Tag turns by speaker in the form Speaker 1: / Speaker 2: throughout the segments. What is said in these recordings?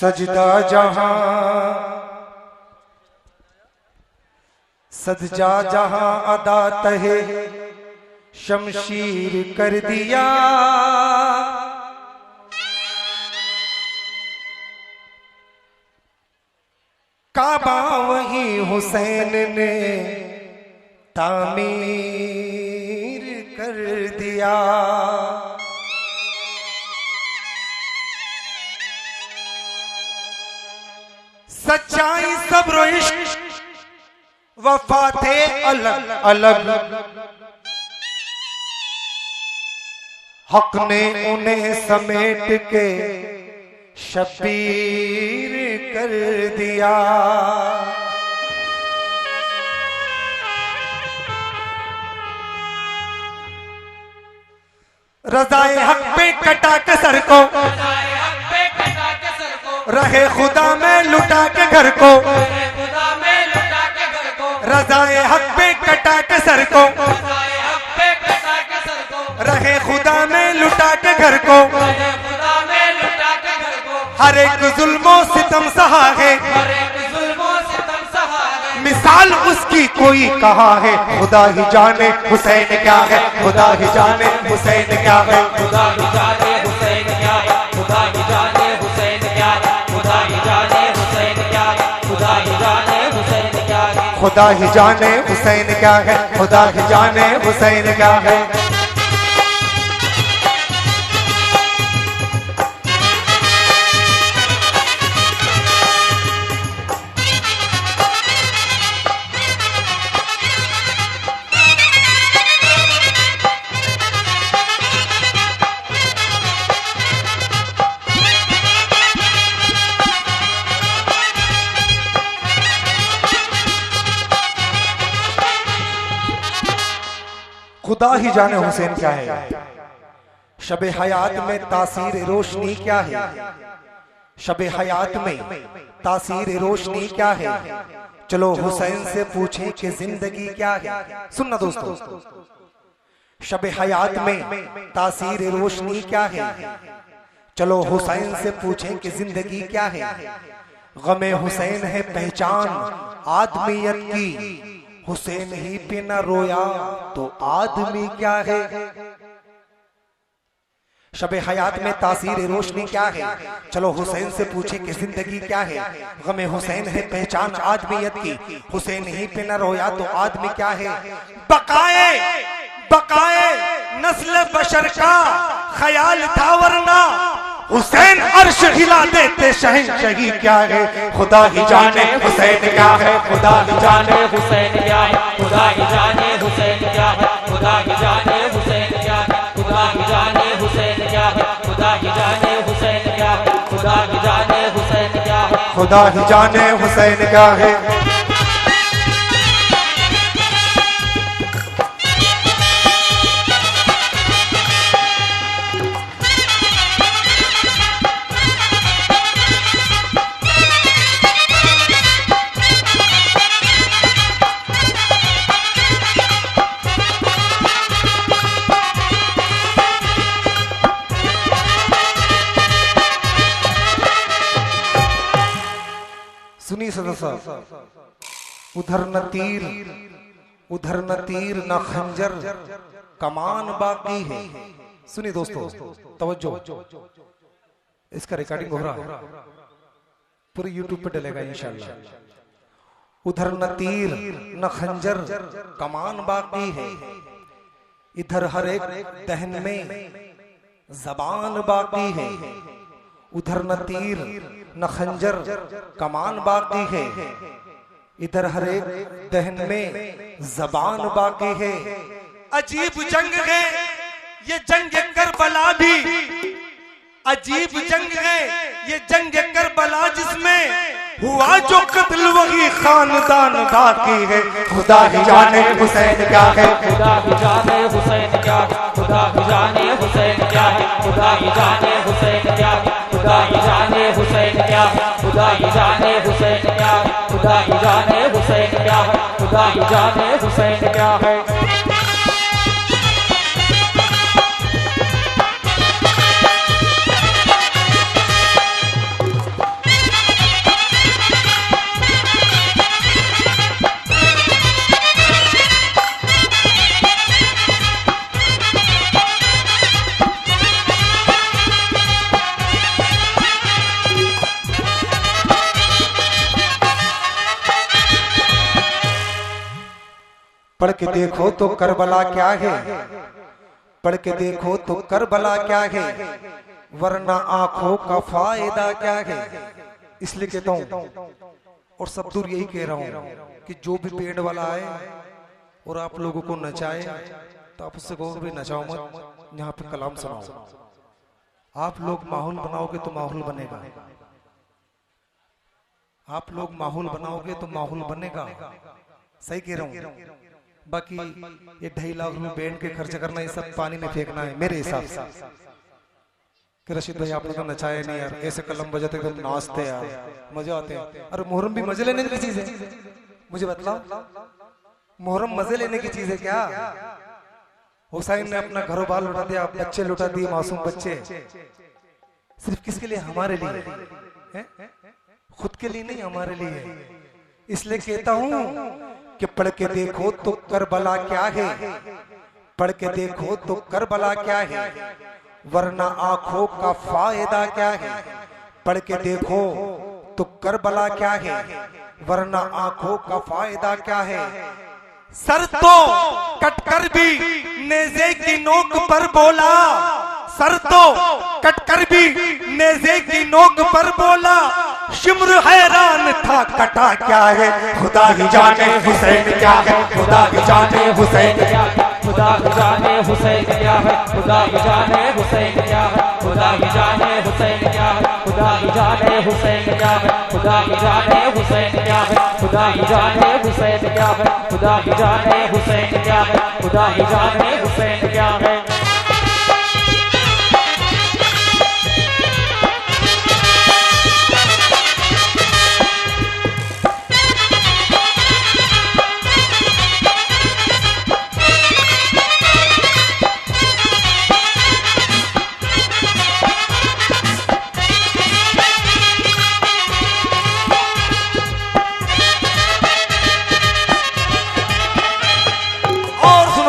Speaker 1: सजदा जहां सजदा जहां अदा तहे शमशीर कर दिया। काबा वही हुसैन ने तामीर कर दिया। सच्चाई सब्र इश्क वफा थे अलग अलग, हक ने उन्हें समेट के शबीर कर दिया। रज़ाए हक पे कटा के सर को, रहे खुदा में लुटा के घर को। रज़ाए हक पे कटा के सर को, रहे खुदा में लुटा के घर को। हर एक जुल्मों सितम सहा है, मिसाल उसकी कोई कहा है। खुदा ही जाने हुसैन क्या है, खुदा ही जाने हुसैन क्या है, खुदा ही जाने हुसैन क्या है, खुदा ही जाने हुसैन क्या है, खुदा ही जाने हुसैन क्या है, खुदा ही जाने हुसैन क्या है, खुदा ही जाने हुसैन क्या है, खुदा ही जाने हुसैन क्या है। खुदा ही जाने हुसैन क्या है। शबे हयात में तासीर रोशनी क्या है, शबे हयात में तासीर रोशनी क्या है। चलो हुसैन से पूछें कि जिंदगी क्या है। सुनना दोस्तों, शबे हयात में तासीर रोशनी क्या है। चलो हुसैन से पूछें कि जिंदगी क्या है। गमे हुसैन है पहचान आदमियत की, हुसैन ही पे न रोया तो आदमी क्या है। शबे हयात में तासीर रोशनी क्या है। चलो हुसैन से पूछे कि जिंदगी क्या है। गमे हुसैन है पहचान आदमियत की, हुसैन ही पे न रोया तो आदमी क्या है। बकाए बकाए नस्ल बशर का ख्याल था वरना हुसैन अर्श हिला देते शहंशाही क्या है। खुदा ही जाने हुसैन क्या है, खुदा ही जाने हुसैन क्या है, खुदा ही जाने हुसैन क्या है, खुदा ही जाने हुसैन क्या है, खुदा ही जाने हुसैन क्या है, खुदा ही जाने हुसैन क्या है, खुदा ही जाने हुसैन क्या है, खुदा ही जाने हुसैन क्या है। सुनी सदस्य, उधर न तीर न खंजर कमान बाकी है। सुनी दोस्तों तवज्जो, इसका रिकॉर्डिंग हो रहा है, पूरे यूट्यूब पे डलेगा इंशाल्लाह। उधर न तीर न खंजर कमान बाकी है, इधर हर एक दहन में जबान बाकी है। उधर न तीर न खंजर कमान बाकी है, इधर हर एक दहन में जबान बाकी है। अजीब जंग है ये जंग करबला भी, अजीब जंग है ये जंग करबला जिसमें हुआ जो कत्ल वही खानदान बाकी है। खुदा ही जाने हुसैन क्या है, खुदा ही जाने हुसैन क्या है, खुदा ही जाने हुसैन क्या है, खुदा ही जाने हुसैन क्या है, खुदा ही जाने हुसैन क्या है, खुदा ही जाने हुसैन क्या है, खुदा ही जाने हुसैन क्या है, खुदा ही जाने हुसैन क्या है। पढ़ के देखो तो करबला क्या है, पढ़ के देखो तो करबला क्या है, वरना आंखों का फायदा क्या है। इसलिए कहता हूं और सब दूर यही कह रहा हूं कि जो भी पेड़ वाला आए और आप लोगों को नचाए तो आप उससे कहो भी नचाओ मत, यहाँ पे कलाम सुनाओ। आप लोग माहौल बनाओगे तो माहौल बनेगा, आप लोग माहौल बनाओगे तो माहौल बनेगा। सही कह रहा हूं। बाकी ये 2.5 लाख रुपए बैंड के खर्च करना, ये सब पानी में फेंकना है मेरे हिसाब से। कि रशीद भाई आपने तो नचाया नहीं यार, ऐसे कलम बजाते एकदम नाचते यार, मजा आते हैं। अरे मुहर्रम भी मजे लेने की चीज है, मुझे बतलाओ, मुहर्रम मजे लेने की चीज है क्या? हुसैन ने अपना घरों बार लुटा दिया, बच्चे लुटा दिए, मासूम बच्चे। सिर्फ किसके लिए? हमारे लिए है? खुद के लिए नहीं, हमारे लिए। इसलिए कहता हूं कि पढ़ के देखो तो करबला क्या है, पढ़ के देखो तो करबला क्या है, वरना आंखों का फायदा क्या है। पढ़ के देखो तो करबला क्या है, वरना आंखों का फायदा क्या है। सर तो कटकर भी नेज़े की नोक पर बोला, सर तो कटकर भी नेज़े की नोक पर बोला, शिम्र हैरान था कटा क्या है, खुदा ही जाने हुसैन क्या है, खुदा ही जाने हुसैन क्या है,
Speaker 2: खुदा ही जाने हुसैन क्या है, खुदा ही जाने हुसैन क्या है, खुदा ही जाने हुसैन क्या है, खुदा ही जाने हुसैन क्या है, खुदा ही जाने हुसैन क्या है, खुदा ही जाने हुसैन क्या है, खुदा ही जाने हुसैन क्या है, खुदा ही जाने हुसैन क्या है।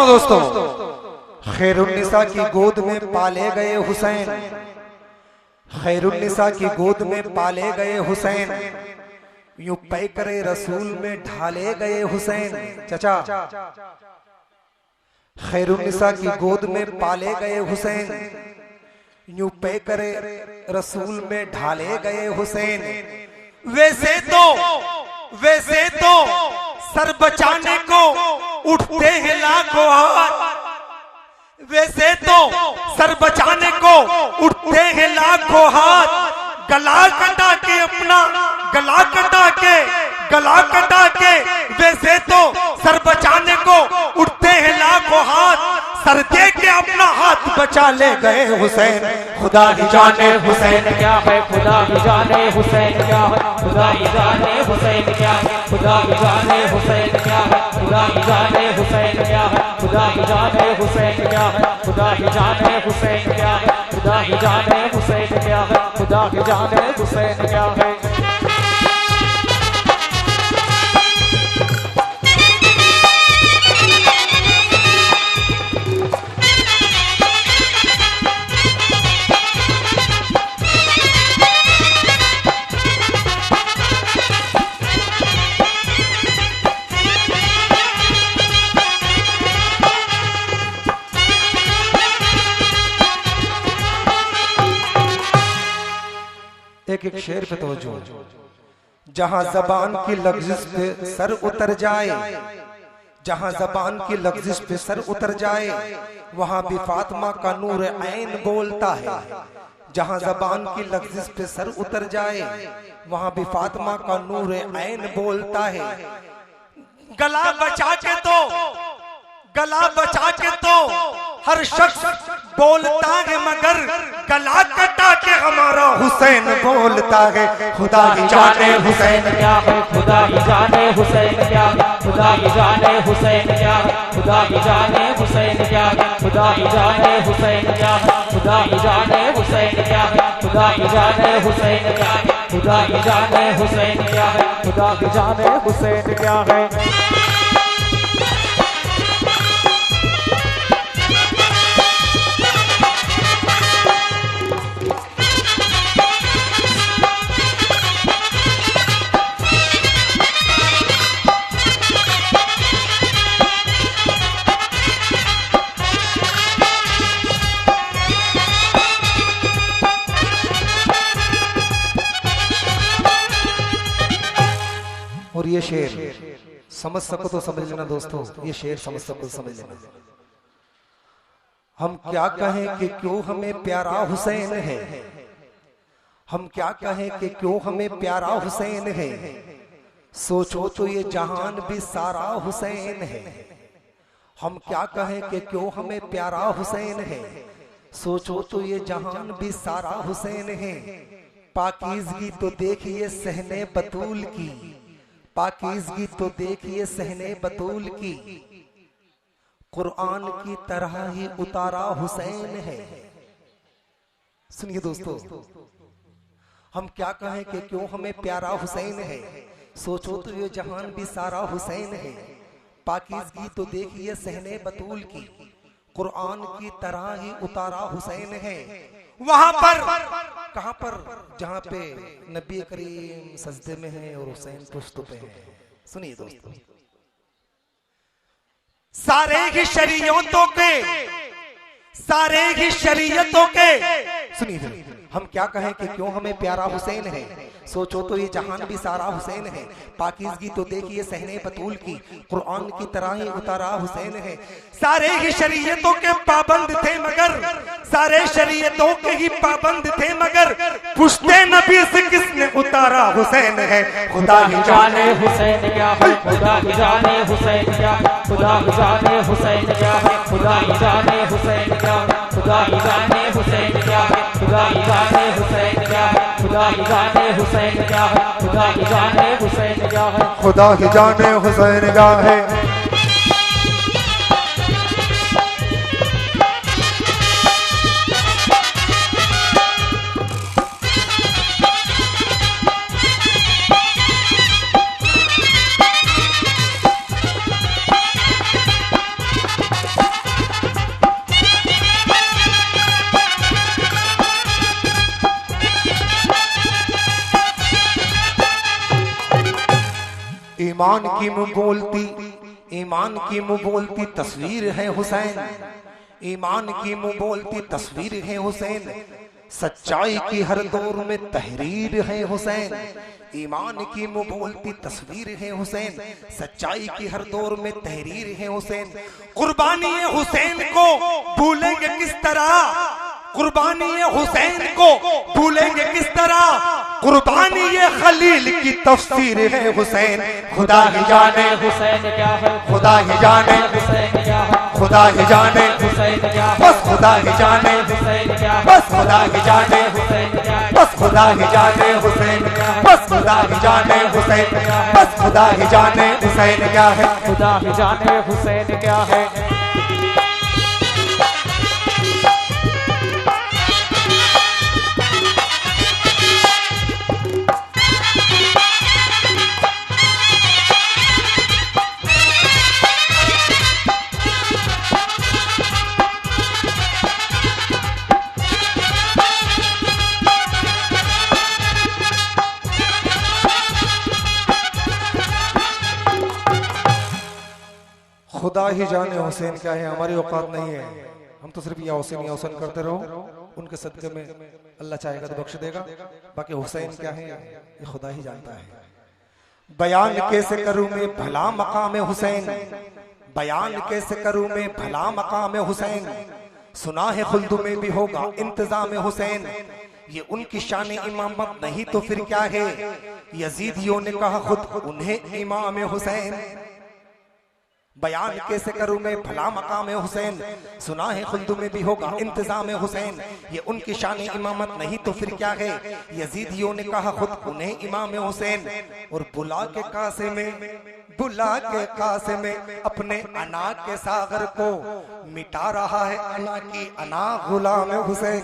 Speaker 1: दोस्तों, खैरुन्निसा की गोद में पाले गए हुसैन, खैरुन्निसा की गोद में पाले गए हुसैन, यूं पैकरे रसूल में ढाले गए हुसैन। चाचा, खैरुन्निसा की गोद में पाले गए हुसैन, यूं पैकरे रसूल में ढाले गए हुसैन। वैसे तो सर बचाने को उठते हैं लाखों हाथ, वैसे तो सर बचाने को उठते हैं लाखों हाथ, गला कटा के अपना गला कटा के गला कटा के, वैसे तो सर बचाने को उठते हैं लाखों हाथ, सर दे के अपना हाथ बचा ले गए हुसैन। खुदा ही जाने हुसैन
Speaker 2: क्या है, खुदा ही जाने हुसैन क्या है, खुदा ही जाने हुसैन क्या है, खुदा ही जाने हुसैन क्या है, खुदा ही जाने हुसैन क्या है, खुदा ही जाने हुसैन क्या है, खुदा ही जाने हुसैन क्या है, खुदा ही जाने हुसैन क्या है, खुदा ही जाने हुसैन क्या है।
Speaker 1: एक शेर पे तवज्जो। जहां जबान की लफ्ज़ पे सर उतर जाए, जहां जबान की लफ्ज़ पे सर उतर जाए, वहां भी फातिमा का नूर ऐन बोलता है। जहां जबान की लफ्ज़ पे सर उतर जाए, वहां भी फातिमा का नूर ऐन बोलता है। गला बचा के तो हर शख्स बोलता है, मगर गला कटा के हमारा हुसैन बोलता है। खुदा ही जाने हुसैन
Speaker 2: क्या है, खुदा ही जाने हुसैन क्या है, खुदा ही जाने हुसैन क्या है, खुदा ही जाने हुसैन क्या है, खुदा ही जाने हुसैन क्या है, खुदा ही जाने हुसैन क्या है, खुदा ही जाने हुसैन क्या है, खुदा ही जाने हुसैन क्या है, खुदा ही जाने हुसैन क्या है।
Speaker 1: ये शेर समझ सको तो समझ लेना दोस्तों, ये शेर समझ सको तो समझ लेना। हम क्या कहें कि क्यों हमें प्यारा हुसैन है, हम क्या कहें कि क्यों हमें प्यारा हुसैन है, सोचो तो ये जहान भी सारा हुसैन है। हम क्या कहें कि क्यों हमें प्यारा हुसैन है, सोचो तो ये जहान भी सारा हुसैन है। पाकीज़गी तो देखिए सहने बतूल की, पाकीज़गी तो देखिए सहने बतूल की, कुरान की तरह ही उतारा हुसैन है। सुनिए दोस्तों, हम क्या कहें कि क्यों हमें प्यारा हुसैन है, सोचो तो ये जहान भी सारा हुसैन है। पाकीज़गी तो देखिए सहने बतूल की, कुरान की तरह ही उतारा हुसैन है। वहां पर कहां पर, जहां पे नबी करीम सजदे में है और हुसैन पुश्त पे है। सुनिए दोस्तों, सारे ही शरीयतों के, सारे ही शरीयतों के, सुनिए हम क्या कहें कि क्यों हमें प्यारा हुसैन है, सोचो तो ये जहान भी सारा हुसैन है। पाकीज़गी तो देखिए सहने बतूल की, कुरान की तरह ही उतारा हुसैन है। सारे ही शरीयतों के पाबंद थे मगर, सारे शरीयतों के ही पाबंद थे मगर, पुश्ते नबी से किसने उतारा हुसैन है। खुदा ही
Speaker 2: जाने हुसैन क्या है, खुदा ही जाने हुसैन क्या है, खुदा ही जाने हुसैन क्या है, खुदा ही जाने हुसैन क्या है, खुदा ही जाने हुसैन क्या है, खुदा ही जाने हुसैन क्या है, खुदा ही जाने हुसैन क्या है, खुदा ही जाने हुसैन क्या है,
Speaker 1: खुदा ही जाने हुसैन क्या है। ईमान की मुंह बोलती, ईमान की मुंह बोलती तस्वीर है हुसैन, ईमान की मुंह बोलती तस्वीर है हुसैन, सच्चाई की हर दौर में तहरीर है हुसैन। ईमान की मुंह बोलती तस्वीर है हुसैन, सच्चाई की हर दौर में तहरीर है हुसैन। कुर्बानी हुसैन को भूलेंगे किस तरह, कुर्बानी हुसैन को भूलेंगे किस तरह, कुर्बानी ये खलील की तफसीर है हुसैन। खुदा ही जाने
Speaker 2: हुसैन क्या है,
Speaker 1: खुदा ही जाने
Speaker 2: हुसैन क्या है,
Speaker 1: खुदा ही जाने
Speaker 2: हुसैन क्या है,
Speaker 1: बस खुदा ही जाने
Speaker 2: हुसैन क्या है,
Speaker 1: बस खुदा ही जाने
Speaker 2: हुसैन क्या है,
Speaker 1: बस खुदा ही जाने हुसैन, बस खुदा ही जाने हुसैन, बस खुदा ही जाने हुसैन क्या है।
Speaker 2: खुदा ही जाने हुसैन क्या है।
Speaker 1: खुदा ही जाने हुसैन क्या है, हमारी औकात नहीं है। हम तो सिर्फ या हुसैन करते रहो, उनके सदक़े में अल्लाह चाहेगा तो बख्श देगा। बाकी हुसैन क्या है ये खुदा ही जानता है। बयान कैसे करूं मैं भला मकाम हुसैन, बयान कैसे करूं मैं भला मकाम हुसैन, सुना है खुल्द में भी होगा इंतजाम हुसैन। ये उनकी शान इमामत नहीं तो फिर क्या है, यजीदियों ने कहा खुद उन्हें इमाम हुसैन। बयान कैसे करूं मैं भला मकाम हुसैन, सुना है खुल्द में भी होगा इंतजाम हुसैन। ये उनकी शान इमामत नहीं तो फिर क्या है, यजीदियों ने कहा खुद उन्हें इमाम हुसैन। और बुला के कासे में, बुला के कासे में अपने अना के सागर को मिटा रहा है अना की अना गुलाम हुसैन।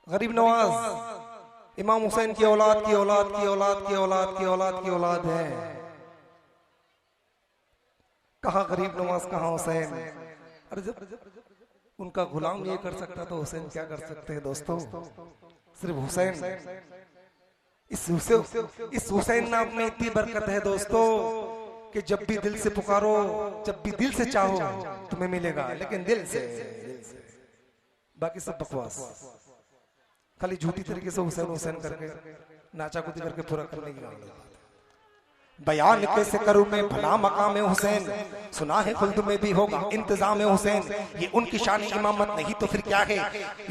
Speaker 1: गरीब नवाज इमाम हुसैन की औलाद की औलाद की औलाद की औलाद की औलाद की औलाद है। कहाँ गरीब नवाज कहाँ हुसैन। अरे जब उनका गुलाम ये कर सकता तो हुसैन क्या कर सकते हैं दोस्तों। सिर्फ हुसैन, इस हुसैन नाम में इतनी बरकत है दोस्तों कि जब भी दिल से पुकारो, जब भी दिल से चाहो तुम्हें मिलेगा, लेकिन दिल से। बाकी सब बकवास, खाली झूठी तरीके से हुसैन हुसैन करके नाचा कूदी करके पूरा करने की बात। बयान कैसे करूं मैं भला मकाम हुसैन, सुना है खुल्द में भी होगा इंतजाम हुसैन। ये उनकी शान इमामत नहीं तो फिर क्या है।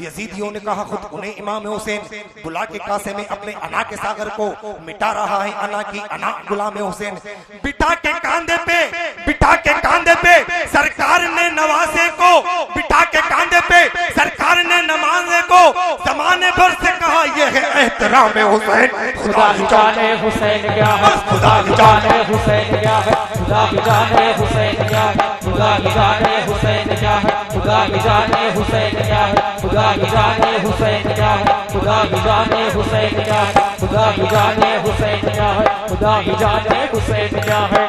Speaker 1: यजीदियों ने कहा खुद उन्हें इमाम हुसैन, बुला के कासे में अपने अना के सागर को मिटा रहा है अना की अना गुलाम हुसैन। बिठा के कांधे पे, बिठा के कांधे पे सरकार ने नवासे को, बिठा के कांधे पे सरकार ने नमाजे को जमाने भर से कहा यह है एहतराम हुसैन।
Speaker 2: खुदा ही जाने हुसैन क्या है, खुदा ही जाने हुसैन क्या है, खुदा ही जाने हुसैन क्या है, खुदा ही जाने हुसैन क्या है, खुदा ही जाने हुसैन क्या है, खुदा ही जाने हुसैन क्या है, खुदा ही जाने हुसैन क्या है, खुदा ही जाने हुसैन क्या है, खुदा ही जाने हुसैन क्या है।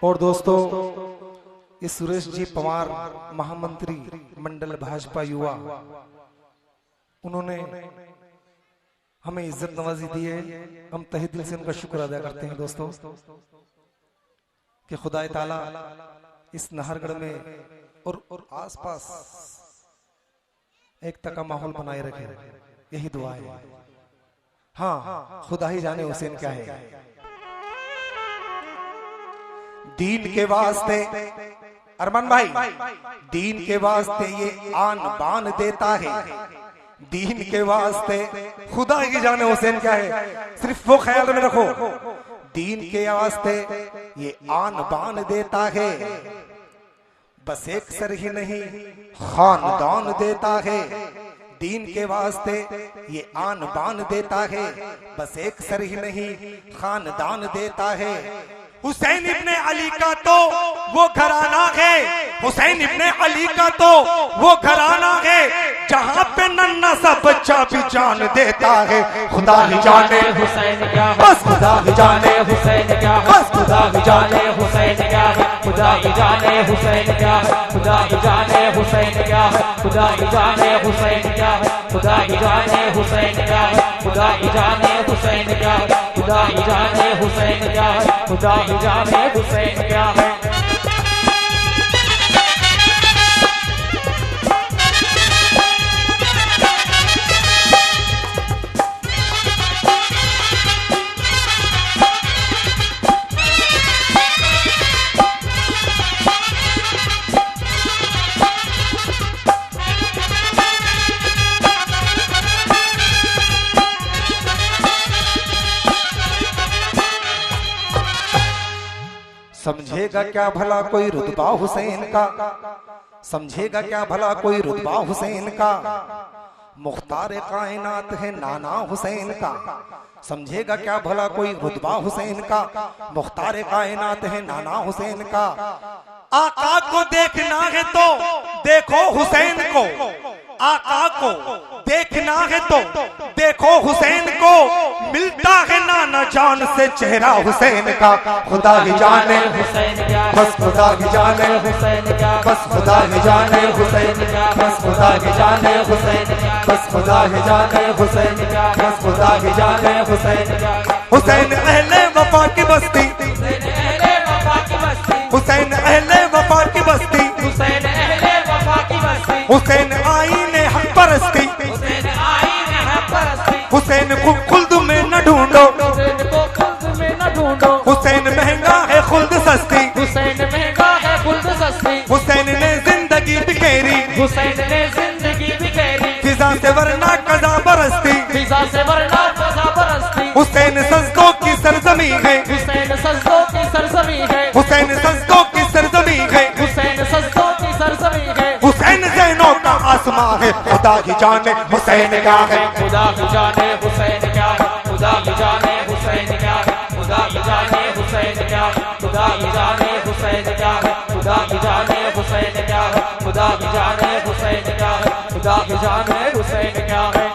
Speaker 1: और दोस्तों, ये सुरेश जी पवार महामंत्री मंडल भाजपा युवा, उन्होंने हमें इज्जत नवाजी दी है। हम तहे दिल से उनका शुक्र अदा करते हैं दोस्तों कि खुदा ताला इस नाहरगढ़ में और आसपास एकता का माहौल बनाए रखे, यही दुआ है। हाँ, खुदा ही जाने हुसैन क्या है। दीन के वास्ते अरमान भाई, दीन के वास्ते ये आन बान देता है, दीन के वास्ते खुदा की जाने हुसैन क्या है। सिर्फ वो ख्याल में रखो, दीन के वास्ते ये आन बान देता है, बस एक सर ही नहीं खानदान देता है। दीन के वास्ते ये आन बान देता है, बस एक सर ही नहीं खानदान देता है। हुसैन इब्ने अली का तो वो घराना है, हुसैन इब्ने अली का तो वो घराना है, जहाँ पे नन्ना सा बच्चा भी जान देता है। खुदा ही जाने
Speaker 2: हुसैन क्या है,
Speaker 1: बस खुदा ही जाने
Speaker 2: हुसैन क्या है,
Speaker 1: बस
Speaker 2: खुदा ही जाने हुसैन क्या है, खुदा ही जाने हुसैन क्या है, खुदा ही जाने हुसैन क्या है, खुदा ही जाने हुसैन क्या है, खुदा ही जाने हुसैन क्या है, खुदा ही जाने हुसैन क्या है, खुदा ही जाने हुसैन क्या है, खुदा ही जाने हुसैन क्या है।
Speaker 1: समझेगा क्या भला कोई रुतबा हुसैन का, समझेगा क्या भला कोई रुतबा हुसैन का, मुख्तार कायनात है नाना हुसैन का। समझेगा क्या भला कोई रुतबा हुसैन का, मुख्तार कायनात है नाना हुसैन का। आका को देखना है तो देखो हुसैन को, आका को देखना है तो देखो हुसैन को, मिलता है नाना जान से चेहरा हुसैन का। खुदा ही जाने
Speaker 2: हुसैन क्या है,
Speaker 1: बस खुदा ही जाने
Speaker 2: हुसैन क्या है,
Speaker 1: बस खुदा ही जाने हुसैन
Speaker 2: क्या है,
Speaker 1: बस खुदा ही जाने हुसैन बस खुदा ही जाने हुसैन बस खुदा ही जाने हुसैन। हुसैन अहले वफा की बस्ती,
Speaker 2: अहले वफा की बस्ती,
Speaker 1: हुसैन अहले वफा की बस्ती,
Speaker 2: हुसैन अहले वफा की बस्ती,
Speaker 1: हुसैन आईने हक परस्ती,
Speaker 2: हुसैन आईने हक परस्ती,
Speaker 1: हुसैन को खुल्द में न ढूंढो,
Speaker 2: हुसैन को खुल्द में न ढूंढो,
Speaker 1: हुसैन महंगा है खुल्द सस्ती,
Speaker 2: हुसैन महंगा है खुल्द सस्ती,
Speaker 1: हुसैन ने जिंदगी बिखेरी,
Speaker 2: हुसैन ने जिंदगी बिखेरी,
Speaker 1: फिजा से वरना कजा बरसती,
Speaker 2: फिजा से वरना कजा बरसती,
Speaker 1: हुसैन सजदों की सरजमी है,
Speaker 2: हुसैन सजदों की सरजमी है,
Speaker 1: हुसैन सजदों की सरजमी है,
Speaker 2: हुसैन सजदों की सरजमी है,
Speaker 1: हुसैन ज़हनों का आसमां है। खुदा ही जाने हुसैन क्या है,
Speaker 2: खुदा ही जाने हुसैन क्या है, खुदा ही जाने हुसैन क्या है, खुदा ही जाने हुसैन क्या है, खुदा ही जाने हुसैन क्या है, खुदा ही जाने हुसैन क्या है, खुदा ही जाने हुसैन क्या है, खुदा ही जाने हुसैन क्या है।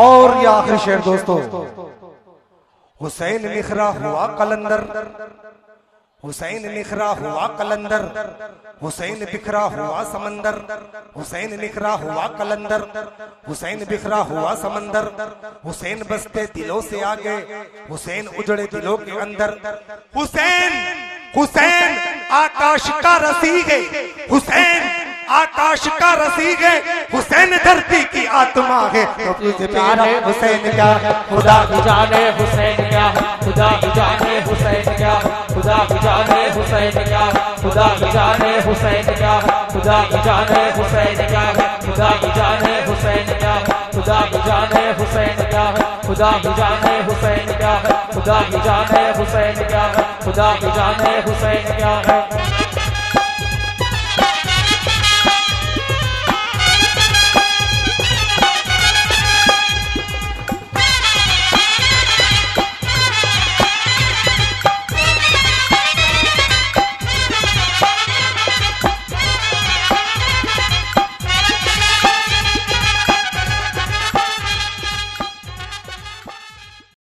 Speaker 1: और ये आखिरी शेर दोस्तों, हुसैन निखरा हुआ कलंदर, हुसैन निखरा हुआ कलंदर, हुसैन बिखरा हुआ समंदर, हुसैन निखरा हुआ कलंदर, हुसैन बिखरा हुआ समंदर, हुसैन बसते दिलों से आगे, हुसैन उजड़े दिलों के अंदर। हुसैन हुसैन आकाश का रसीग है, हुसैन आकाश का रसीग है, हुसैन धरती की आत्मा है। तो तुझे प्यारा हुसैन क्या,
Speaker 2: खुदा की जाने हुसैन क्या, खुदा की जाने हुसैन क्या, खुदा की जाने हुसैन क्या, खुदा की जाने हुसैन क्या, खुदा की जाने हुसैन क्या, खुदा की जाने हुसैन क्या, खुदा की जाने हुसैन क्या, खुदा की जाने हुसैन क्या, खुदा की जाने हुसैन क्या, खुदा की जाने हुसैन क्या है।